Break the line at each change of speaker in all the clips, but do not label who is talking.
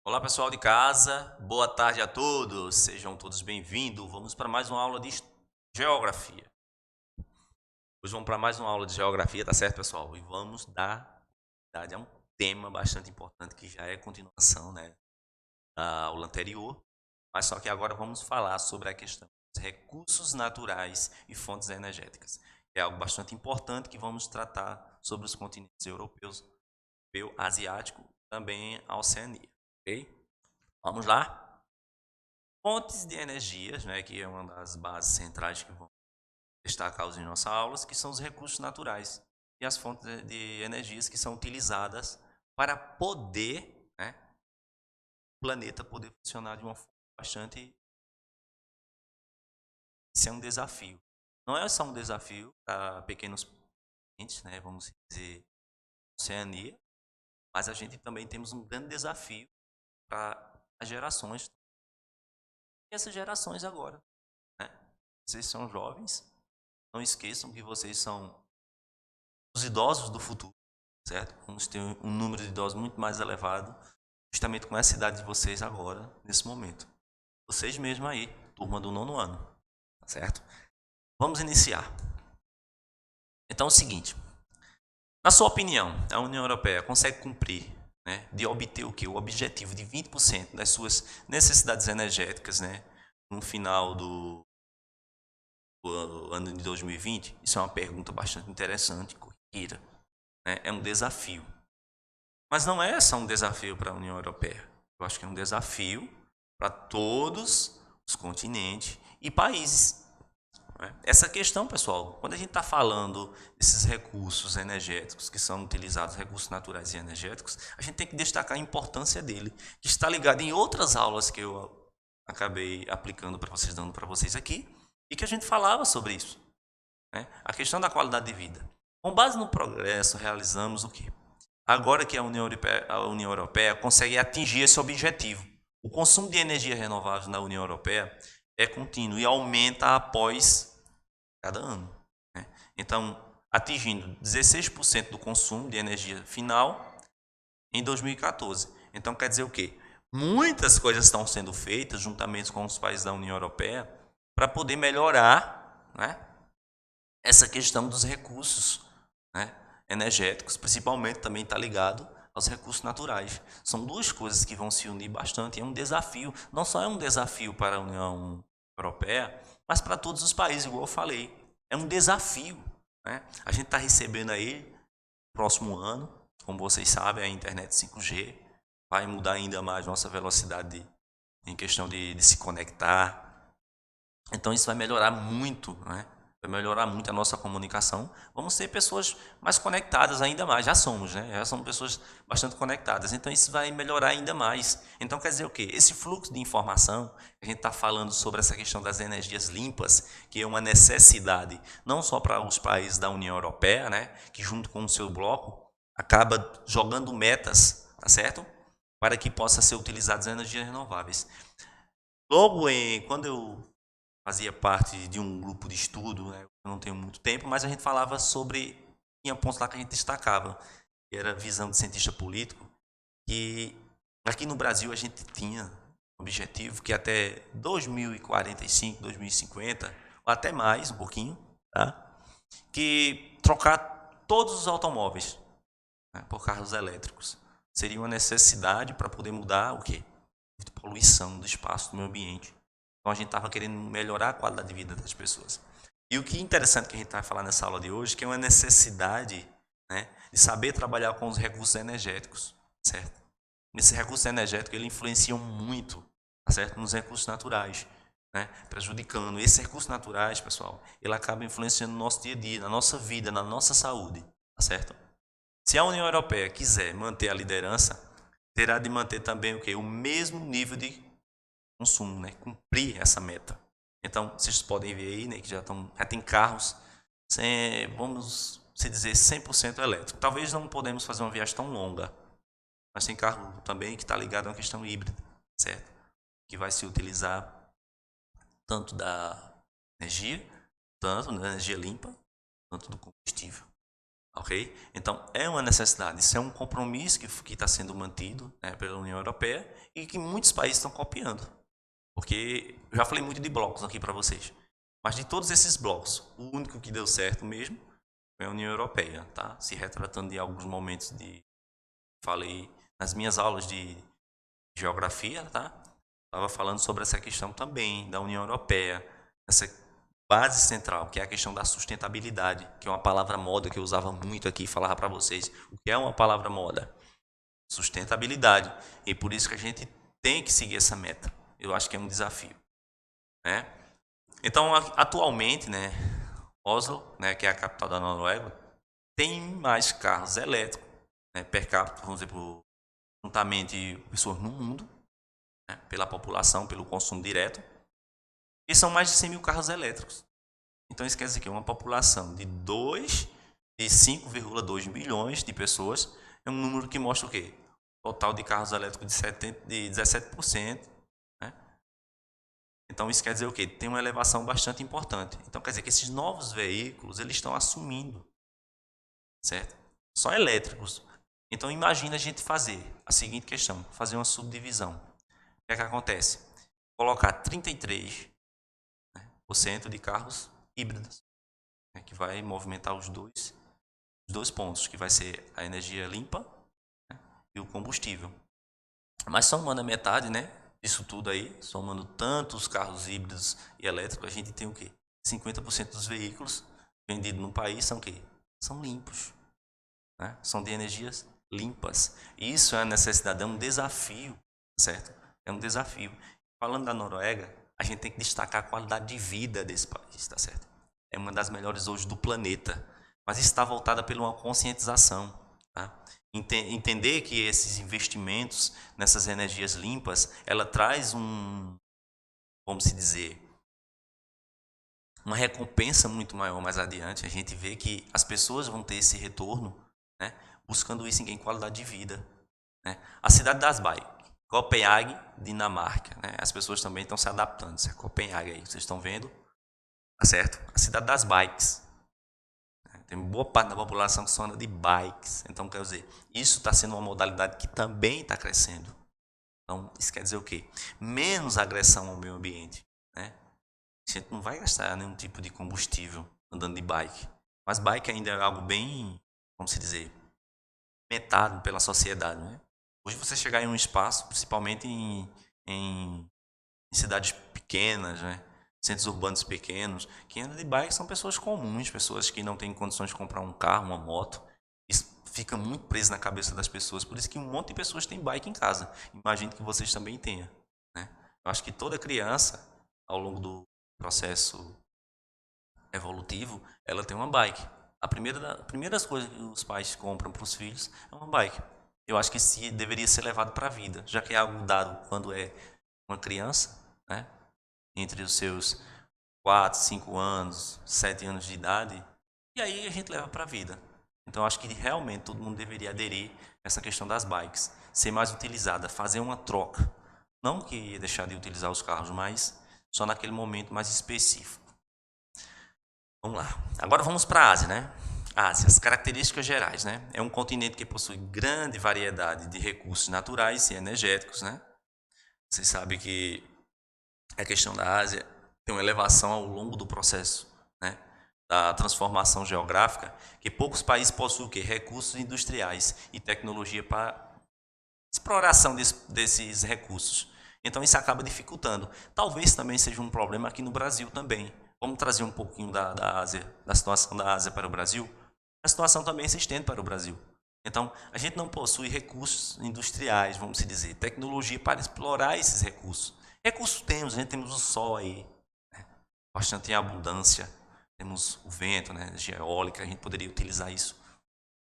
Olá pessoal de casa, boa tarde a todos, sejam todos bem-vindos. Vamos para mais uma aula de geografia. Hoje vamos para mais uma aula de geografia, tá certo, pessoal? E vamos dar prioridade a um tema bastante importante que já é continuação, né, da aula anterior, mas só que agora vamos falar sobre a questão dos recursos naturais e fontes energéticas. É algo bastante importante que vamos tratar sobre os continentes europeus, asiático, também a Oceania, ok? Vamos lá? Fontes de energias, né, que é uma das bases centrais que vamos destacar em nossas aulas, que são os recursos naturais e as fontes de energias que são utilizadas para poder, né, o planeta poder funcionar de uma forma bastante. Isso é um desafio. Não é só um desafio para pequenos países, né, vamos dizer, Oceania, mas a gente também temos um grande desafio para as gerações. E essas gerações agora, né? Vocês são jovens, não esqueçam que vocês são os idosos do futuro, certo? Vamos ter um número de idosos muito mais elevado, justamente com essa idade de vocês agora, nesse momento. Vocês mesmos aí, turma do 9º ano, tá certo? Vamos iniciar. Então é o seguinte, na sua opinião, a União Europeia consegue cumprir, né, de obter o quê? O objetivo de 20% das suas necessidades energéticas, né, no final do ano de 2020? Isso é uma pergunta bastante interessante, corriqueira, né? É um desafio. Mas não é só um desafio para a União Europeia. Eu acho que é um desafio para todos os continentes e países, né? Essa questão, pessoal, quando a gente está falando desses recursos energéticos que são utilizados, recursos naturais e energéticos, a gente tem que destacar a importância dele, que está ligado em outras aulas que eu acabei aplicando para vocês, dando para vocês aqui, e que a gente falava sobre isso, né? A questão da qualidade de vida. Com base no progresso, realizamos o quê? Agora que a União Europeia consegue atingir esse objetivo. O consumo de energia renovável na União Europeia é contínuo e aumenta após cada ano, né? Então, atingindo 16% do consumo de energia final em 2014. Então, quer dizer o quê? Muitas coisas estão sendo feitas juntamente com os países da União Europeia para poder melhorar, né, essa questão dos recursos, né, energéticos, principalmente também está ligado aos recursos naturais. São duas coisas que vão se unir bastante. É um desafio, não só é um desafio para a União Europeia, mas para todos os países, igual eu falei. É um desafio, né? A gente está recebendo aí, próximo ano, como vocês sabem, a internet 5G vai mudar ainda mais nossa velocidade em questão de se conectar. Então isso vai melhorar muito, né? Vai melhorar muito a nossa comunicação. Vamos ser pessoas mais conectadas ainda mais. Já somos, né? Já somos pessoas bastante conectadas. Então isso vai melhorar ainda mais. Então quer dizer o quê? Esse fluxo de informação, a gente está falando sobre essa questão das energias limpas, que é uma necessidade não só para os países da União Europeia, né? Que junto com o seu bloco acaba jogando metas, tá certo? Para que possa ser utilizadas energias renováveis. Logo, quando eu fazia parte de um grupo de estudo, né? Eu não tenho muito tempo, mas a gente falava sobre, tinha pontos lá que a gente destacava, que era a visão de cientista político, que aqui no Brasil a gente tinha um objetivo que até 2045, 2050, ou até mais, um pouquinho, tá? Que trocar todos os automóveis, né, por carros elétricos. Seria uma necessidade para poder mudar o quê? A poluição do espaço, do meio ambiente. Então a gente estava querendo melhorar a qualidade de vida das pessoas. E o que é interessante que a gente vai falar nessa aula de hoje, que é uma necessidade, né, de saber trabalhar com os recursos energéticos, certo? Esse recurso energético ele influencia muito, tá certo? Nos recursos naturais, né, prejudicando. Esses recursos naturais, pessoal, ele acaba influenciando no nosso dia a dia, na nossa vida, na nossa saúde, tá certo? Se a União Europeia quiser manter a liderança, terá de manter também o quê? O mesmo nível de consumo, né? Cumprir essa meta. Então, vocês podem ver aí, né, que já tem carros, vamos se dizer, 100% elétrico. Talvez não podemos fazer uma viagem tão longa, mas tem carro também que está ligado a uma questão híbrida, certo? Que vai se utilizar tanto da energia, tanto da energia limpa, quanto do combustível. Ok? Então, é uma necessidade. Isso é um compromisso que está sendo mantido, né, pela União Europeia e que muitos países estão copiando. Porque eu já falei muito de blocos aqui para vocês. Mas de todos esses blocos, o único que deu certo mesmo foi a União Europeia, tá? Se retratando de alguns momentos de... Falei nas minhas aulas de geografia, tá? Estava falando sobre essa questão também da União Europeia, essa base central, que é a questão da sustentabilidade, que é uma palavra moda que eu usava muito aqui e falava para vocês. O que é uma palavra moda? Sustentabilidade. E por isso que a gente tem que seguir essa meta. Eu acho que é um desafio, né? Então, atualmente, né, Oslo, né, que é a capital da Noruega, tem mais carros elétricos, né, per capita, vamos dizer, juntamente pessoas no mundo, né, pela população, pelo consumo direto, e são mais de 100 mil carros elétricos. Então, isso quer dizer que uma população de 5,2 milhões de pessoas é um número que mostra o quê? Total de carros elétricos de 17%. Né? Então, isso quer dizer o quê? Tem uma elevação bastante importante. Então, quer dizer que esses novos veículos eles estão assumindo, certo? Só elétricos. Então, imagina a gente fazer a seguinte questão, fazer uma subdivisão. O que é que acontece? Colocar 33% de carros híbridos, né, que vai movimentar os dois pontos, que vai ser a energia limpa, né, e o combustível. Mas somando a metade, né, disso tudo aí, somando tanto os carros híbridos e elétricos, a gente tem o quê? 50% dos veículos vendidos no país são o quê? São limpos, né? São de energias limpas. Isso é a necessidade, é um desafio, certo? É um desafio. Falando da Noruega, a gente tem que destacar a qualidade de vida desse país, tá certo? É uma das melhores hoje do planeta, mas está voltada por uma conscientização, tá? Entender que esses investimentos nessas energias limpas, ela traz vamos se dizer, uma recompensa muito maior mais adiante. A gente vê que as pessoas vão ter esse retorno, né, buscando isso em qualidade de vida, né? A cidade das bikes, Copenhague, Dinamarca, né? As pessoas também estão se adaptando. Isso é Copenhague aí, vocês estão vendo, tá certo? A cidade das bikes. Tem boa parte da população que só anda de bikes. Então, quer dizer, isso está sendo uma modalidade que também está crescendo. Então, isso quer dizer o quê? Menos agressão ao meio ambiente, né? A gente não vai gastar nenhum tipo de combustível andando de bike. Mas bike ainda é algo bem, vamos dizer, metado pela sociedade, né? Hoje você chegar em um espaço, principalmente em cidades pequenas, né? Centros urbanos pequenos, quem anda de bike são pessoas comuns, pessoas que não têm condições de comprar um carro, uma moto. Isso fica muito preso na cabeça das pessoas. Por isso que um monte de pessoas têm bike em casa. Imagino que vocês também tenham, né? Eu acho que toda criança, ao longo do processo evolutivo, ela tem uma bike. Primeiras coisas que os pais compram para os filhos é uma bike. Eu acho que isso deveria ser levado para a vida, já que é algo dado quando é uma criança, né? Entre os seus 4, 5 anos, 7 anos de idade, e aí a gente leva para a vida. Então, eu acho que realmente todo mundo deveria aderir a essa questão das bikes, ser mais utilizada, fazer uma troca. Não que deixar de utilizar os carros, mas só naquele momento mais específico. Vamos lá. Agora vamos para a Ásia, né? Ásia, as características gerais, né? É um continente que possui grande variedade de recursos naturais e energéticos, né? Vocês sabem que a questão da Ásia tem uma elevação ao longo do processo, né, da transformação geográfica, que poucos países possuem o quê? Recursos industriais e tecnologia para exploração desses recursos. Então isso acaba dificultando. Talvez também seja um problema aqui no Brasil também. Vamos trazer um pouquinho da Ásia, da situação da Ásia para o Brasil? A situação também se estende para o Brasil. Então, a gente não possui recursos industriais, vamos dizer, tecnologia para explorar esses recursos. Recursos temos, a gente temos o sol aí, né, bastante em abundância, temos o vento, né, energia eólica, a gente poderia utilizar isso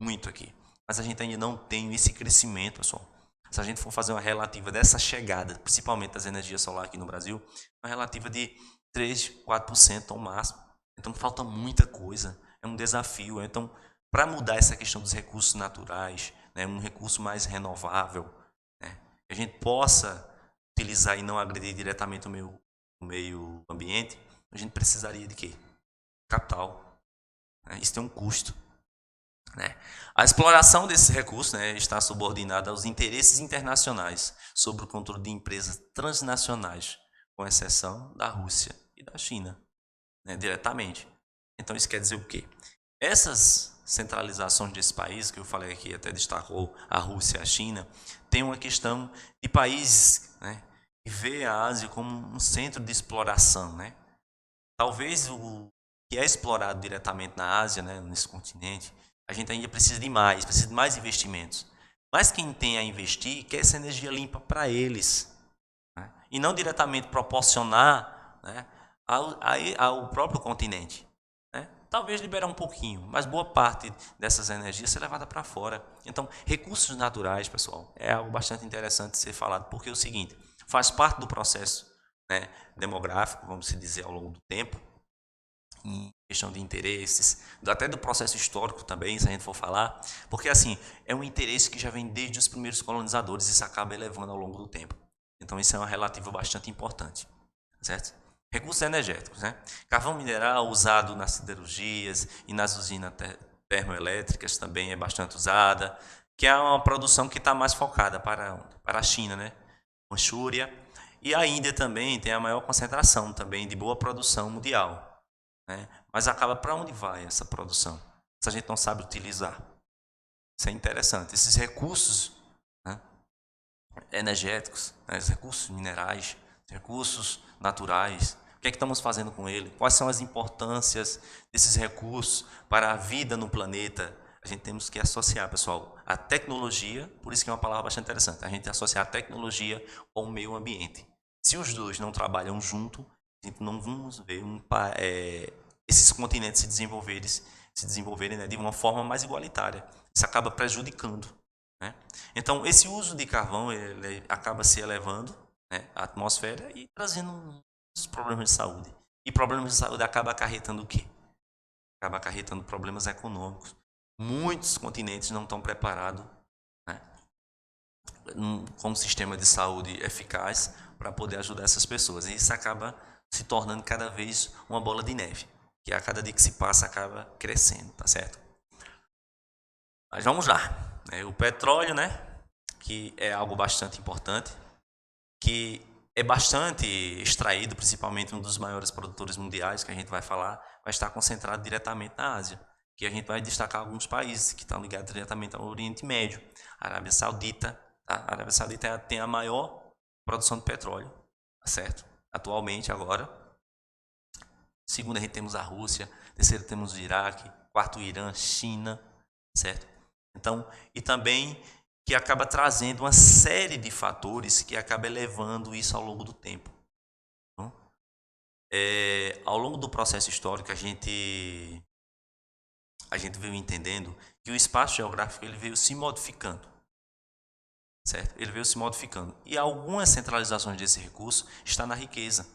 muito aqui. Mas a gente ainda não tem esse crescimento, pessoal. Se a gente for fazer uma relativa dessa chegada, principalmente das energias solares aqui no Brasil, uma relativa de 3, 4% ao máximo. Então falta muita coisa, é um desafio. Então, para mudar essa questão dos recursos naturais, né, um recurso mais renovável, né, que a gente possa utilizar e não agredir diretamente o meio ambiente, a gente precisaria de quê? Capital. Né? Isso tem um custo. né? A exploração desses recursos, né, está subordinada aos interesses internacionais sobre o controle de empresas transnacionais, com exceção da Rússia e da China, né, diretamente. Então isso quer dizer o quê? Essas centralizações desse país, que eu falei aqui, até destacou a Rússia e a China, tem uma questão de países, né, que vê a Ásia como um centro de exploração, né? Talvez o que é explorado diretamente na Ásia, né, nesse continente, a gente ainda precisa de mais investimentos. Mas quem tem a investir quer essa energia limpa para eles, né? E não diretamente proporcionar, né, ao próprio continente, né? Talvez liberar um pouquinho, mas boa parte dessas energias ser levada para fora. Então, recursos naturais, pessoal, é algo bastante interessante de ser falado, porque é o seguinte, faz parte do processo, né, demográfico, vamos dizer, ao longo do tempo, em questão de interesses, até do processo histórico também, se a gente for falar, porque assim, é um interesse que já vem desde os primeiros colonizadores e isso acaba elevando ao longo do tempo. Então isso é uma relativa bastante importante, certo? Recursos energéticos, né? Carvão mineral usado nas siderurgias e nas usinas termoelétricas também é bastante usada, que é uma produção que está mais focada para a China, né? Manchúria, e a Índia também tem a maior concentração também de boa produção mundial, né? Mas acaba para onde vai essa produção? Se a gente não sabe utilizar. Isso é interessante. Esses recursos, né, energéticos, né, os recursos minerais, recursos naturais, o que é que estamos fazendo com ele? Quais são as importâncias desses recursos para a vida no planeta? A gente temos que associar, pessoal, a tecnologia, por isso que é uma palavra bastante interessante, a gente associar a tecnologia com o meio ambiente. Se os dois não trabalham junto, a gente não vamos ver esses continentes se desenvolverem, né, de uma forma mais igualitária. Isso acaba prejudicando, né? Então, esse uso de carvão ele acaba se elevando, né, à atmosfera e trazendo uns problemas de saúde. E problemas de saúde acaba acarretando o quê? Acaba acarretando problemas econômicos. Muitos continentes não estão preparados, né, com um sistema de saúde eficaz para poder ajudar essas pessoas. E isso acaba se tornando cada vez uma bola de neve, que a cada dia que se passa acaba crescendo, tá certo? Mas vamos lá. O petróleo, né, que é algo bastante importante, que é bastante extraído, principalmente um dos maiores produtores mundiais, que a gente vai falar, vai estar concentrado diretamente na Ásia, que a gente vai destacar alguns países que estão ligados diretamente ao Oriente Médio, a Arábia Saudita, tá? A Arábia Saudita tem a maior produção de petróleo, tá certo? Atualmente, agora. Segundo, a gente temos a Rússia, terceiro temos o Iraque, quarto o Irã, China, certo? Então, e também que acaba trazendo uma série de fatores que acaba elevando isso ao longo do tempo. Então, ao longo do processo histórico, a gente veio entendendo que o espaço geográfico ele veio se modificando, certo? Ele veio se modificando. E algumas centralizações desse recurso está na riqueza,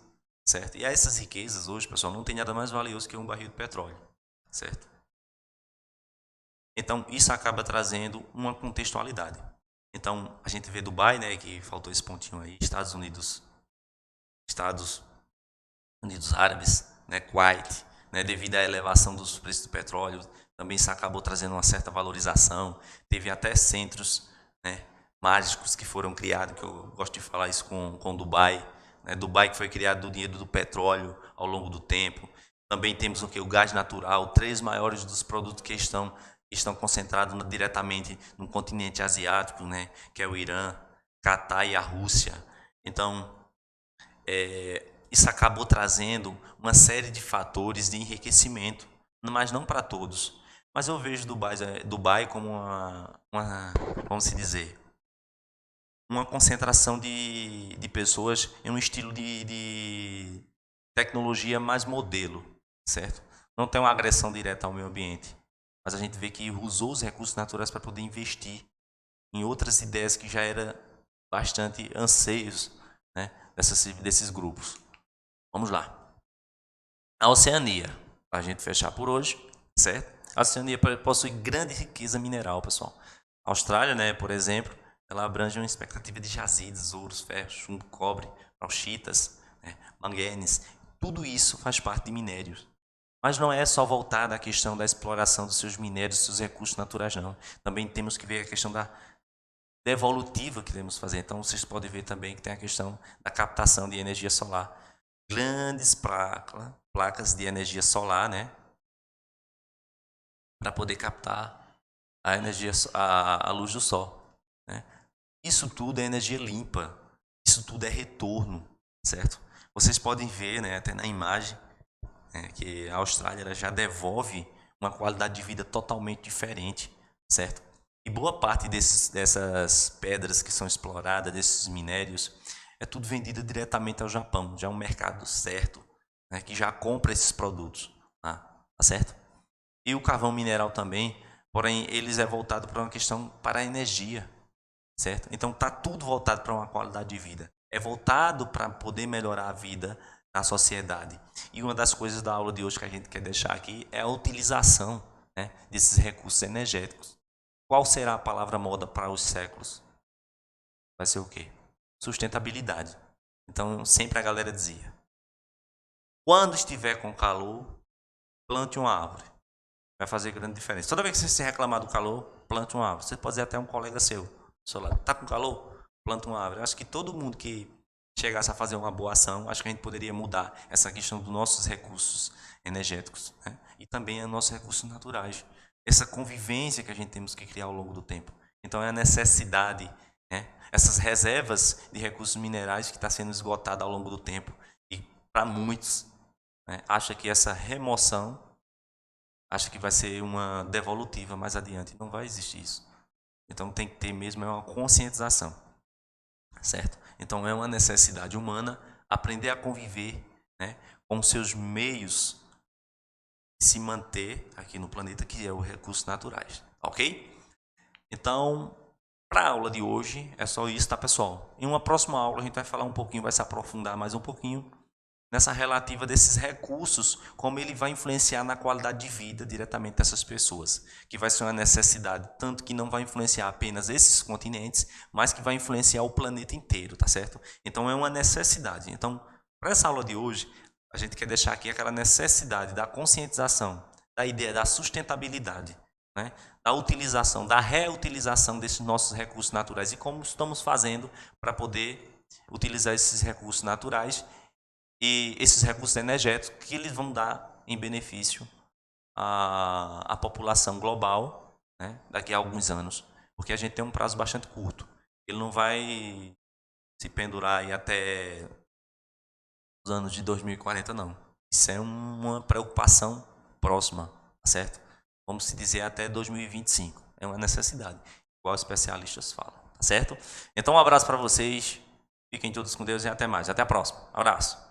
certo? E essas riquezas hoje, pessoal, não tem nada mais valioso que um barril de petróleo, certo? Então, isso acaba trazendo uma contextualidade. Então, a gente vê Dubai, né, que faltou esse pontinho aí, Estados Unidos Árabes, né, Kuwait, né, devido à elevação dos preços do petróleo, também isso acabou trazendo uma certa valorização. Teve até centros, né, mágicos que foram criados, que eu gosto de falar isso com Dubai, né, Dubai que foi criado do dinheiro do petróleo ao longo do tempo. Também temos o que? O gás natural, 3 maiores dos produtos que estão concentrados diretamente no continente asiático, né, que é o Irã, Catar e a Rússia. Então, isso acabou trazendo uma série de fatores de enriquecimento, mas não para todos. Mas eu vejo Dubai como vamos se dizer, uma concentração de pessoas em um estilo de tecnologia mais modelo, certo? Não tem uma agressão direta ao meio ambiente, mas a gente vê que usou os recursos naturais para poder investir em outras ideias que já eram bastante anseios, né, desses grupos. Vamos lá. A Oceania, para a gente fechar por hoje, certo? A Oceania possui grande riqueza mineral, pessoal. A Austrália, né, por exemplo, ela abrange uma expectativa de jazidas, ouros, ferros, chumbo, cobre, bauxitas, né, manguenes. Tudo isso faz parte de minérios. Mas não é só voltada à questão da exploração dos seus minérios, dos seus recursos naturais, não. Também temos que ver a questão da devolutiva que temos que fazer. Então, vocês podem ver também que tem a questão da captação de energia solar. Grandes placas de energia solar, né? Para poder captar a energia, a luz do sol, né? Isso tudo é energia limpa. Isso tudo é retorno, certo? Vocês podem ver, né, até na imagem, que a Austrália ela já devolve uma qualidade de vida totalmente diferente, certo? E boa parte dessas pedras que são exploradas, desses minérios, é tudo vendido diretamente ao Japão. Já é um mercado certo, né, que já compra esses produtos, tá certo? E o carvão mineral também, porém, eles é voltado para uma questão para a energia, certo? Então, está tudo voltado para uma qualidade de vida. É voltado para poder melhorar a vida na sociedade. E uma das coisas da aula de hoje que a gente quer deixar aqui é a utilização, né, desses recursos energéticos. Qual será a palavra moda para os séculos? Vai ser o quê? Sustentabilidade. Então, sempre a galera dizia: quando estiver com calor, plante uma árvore. Vai fazer grande diferença. Toda vez que você se reclamar do calor, plante uma árvore. Você pode dizer até um colega seu, está com calor? Planta uma árvore. Eu acho que todo mundo que chegasse a fazer uma boa ação, acho que a gente poderia mudar essa questão dos nossos recursos energéticos, né? E também os nossos recursos naturais. Essa convivência que a gente temos que criar ao longo do tempo. Então é a necessidade, né? Essas reservas de recursos minerais que está sendo esgotada ao longo do tempo. E para muitos, né, acha que essa remoção, acha que vai ser uma devolutiva mais adiante. Não vai existir isso. Então tem que ter mesmo uma conscientização, certo? Então é uma necessidade humana aprender a conviver, né, com seus meios de se manter aqui no planeta, que é os recursos naturais, ok? Então, para a aula de hoje é só isso, tá, pessoal? Em uma próxima aula a gente vai falar um pouquinho, vai se aprofundar mais um pouquinho nessa relativa desses recursos, como ele vai influenciar na qualidade de vida diretamente dessas pessoas, que vai ser uma necessidade, tanto que não vai influenciar apenas esses continentes, mas que vai influenciar o planeta inteiro, tá certo? Então é uma necessidade. Então, para essa aula de hoje, a gente quer deixar aqui aquela necessidade da conscientização, da ideia da sustentabilidade, né? Da utilização, da reutilização desses nossos recursos naturais e como estamos fazendo para poder utilizar esses recursos naturais e esses recursos energéticos que eles vão dar em benefício à população global, né, daqui a alguns anos. Porque a gente tem um prazo bastante curto. Ele não vai se pendurar aí até os anos de 2040, não. Isso é uma preocupação próxima, certo? Vamos se dizer até 2025. É uma necessidade, igual os especialistas falam, tá certo? Então um abraço para vocês, fiquem todos com Deus e até mais. Até a próxima. Abraço.